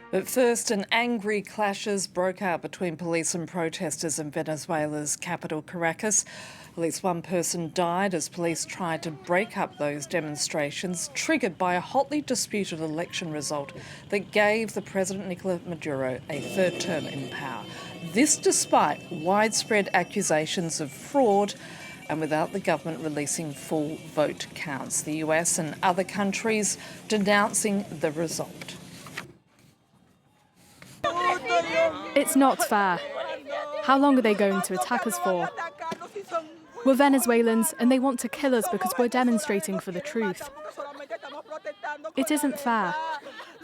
But first, an angry clashes broke out between police and protesters in Venezuela's capital, Caracas. At least one person died as police tried to break up those demonstrations, triggered by a hotly disputed election result that gave the President Nicolas Maduro a third term in power. This despite widespread accusations of fraud and without the government releasing full vote counts. The US and other countries denouncing the result. It's not fair. How long are they going to attack us for? We're Venezuelans and they want to kill us because we're demonstrating for the truth. It isn't fair.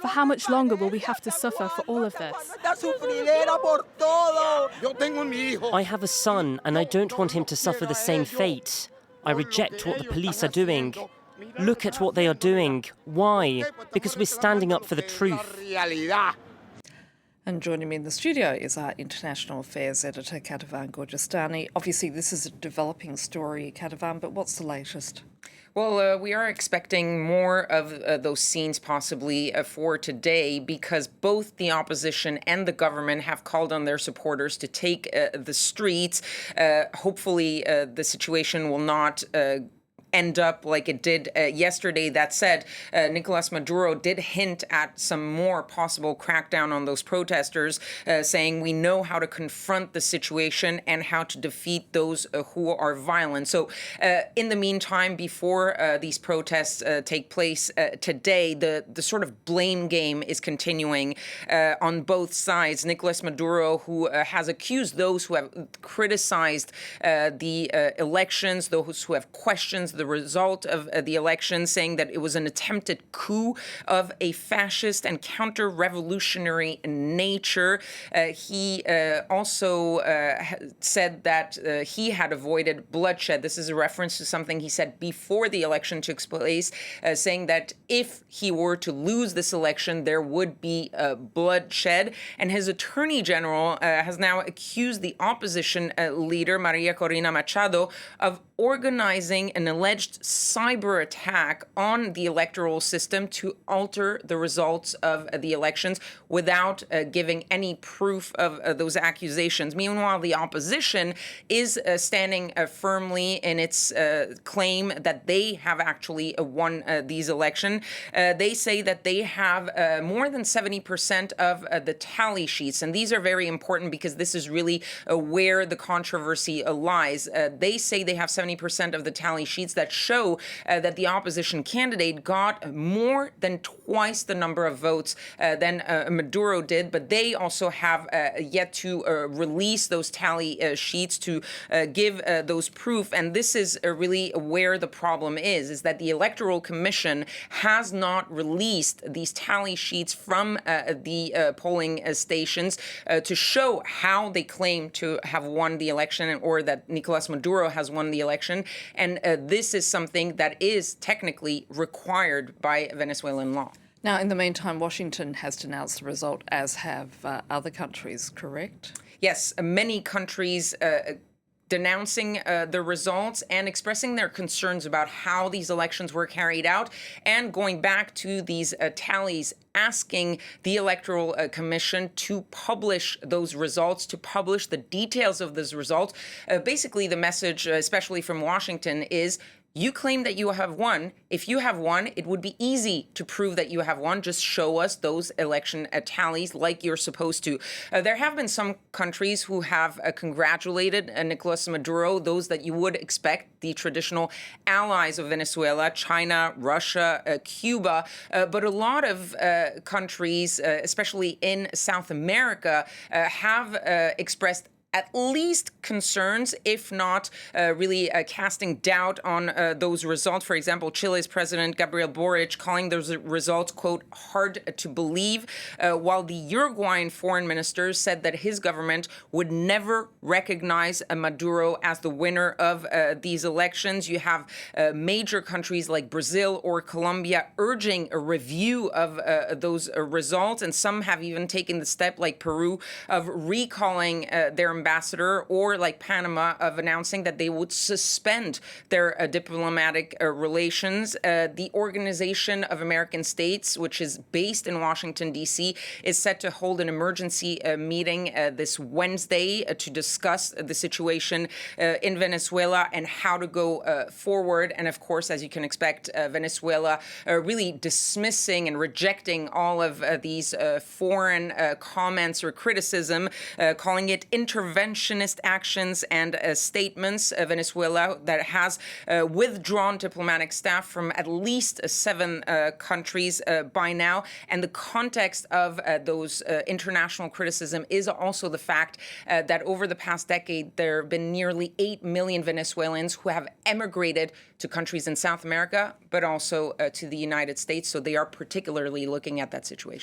For how much longer will we have to suffer for all of this? I have a son and I don't want him to suffer the same fate. I reject what the police are doing. Look at what they are doing. Why? Because we're standing up for the truth. And joining me in the studio is our international affairs editor, Kethevane Gorjestani. Obviously, this is a developing story, Kethevane, but what's the latest? Well, we are expecting more of those scenes possibly for today because both the opposition and the government have called on their supporters to take the streets. Hopefully, the situation will not end up like it did yesterday. That said, Nicolas Maduro did hint at some more possible crackdown on those protesters, saying we know how to confront the situation and how to defeat those who are violent. So in the meantime, before these protests take place today, the sort of blame game is continuing on both sides. Nicolas Maduro, who has accused those who have criticized the elections, those who have questioned the result of the election, saying that it was an attempted coup of a fascist and counter-revolutionary nature. He also said that he had avoided bloodshed. This is a reference to something he said before the election took place, saying that if he were to lose this election, there would be bloodshed. And his attorney general has now accused the opposition leader, Maria Corina Machado, of organizing an alleged cyber attack on the electoral system to alter the results of the elections without giving any proof of those accusations. Meanwhile, the opposition is standing firmly in its claim that they have actually won these elections. They say that they have more than 70% of the tally sheets, and these are very important because this is really where the controversy lies. They say they have 70% of the tally sheets that show that the opposition candidate got more than twice the number of votes than Maduro did, but they also have yet to release those tally sheets to give those proof. And this is really where the problem is that the Electoral Commission has not released these tally sheets from the polling stations to show how they claim to have won the election or that Nicolas Maduro has won the election. And this is something that is technically required by Venezuelan law. Now, in the meantime, Washington has denounced the result, as have other countries, correct? Yes, many countries denouncing the results and expressing their concerns about how these elections were carried out and going back to these tallies, asking the Electoral Commission to publish those results, to publish the details of those results. Basically, the message, especially from Washington, is you claim that you have won. If you have won, it would be easy to prove that you have won. Just show us those election tallies like you're supposed to. There have been some countries who have congratulated Nicolas Maduro, those that you would expect, the traditional allies of Venezuela, China, Russia, Cuba. But a lot of countries, especially in South America, have expressed at least concerns, if not really casting doubt on those results. For example, Chile's President Gabriel Boric calling those results, quote, hard to believe, while the Uruguayan foreign minister said that his government would never recognize Maduro as the winner of these elections. You have major countries like Brazil or Colombia urging a review of those results, and some have even taken the step, like Peru, of recalling their ambassador, or like Panama, of announcing that they would suspend their diplomatic relations. The Organization of American States, which is based in Washington, D.C., is set to hold an emergency meeting this Wednesday to discuss the situation in Venezuela and how to go forward. And of course, as you can expect, Venezuela really dismissing and rejecting all of these foreign comments or criticism, calling it interventionist actions and statements. Venezuela that has withdrawn diplomatic staff from at least 7 countries by now. And the context of those international criticism is also the fact that over the past decade, there have been nearly 8 million Venezuelans who have emigrated to countries in South America, but also to the United States. So they are particularly looking at that situation.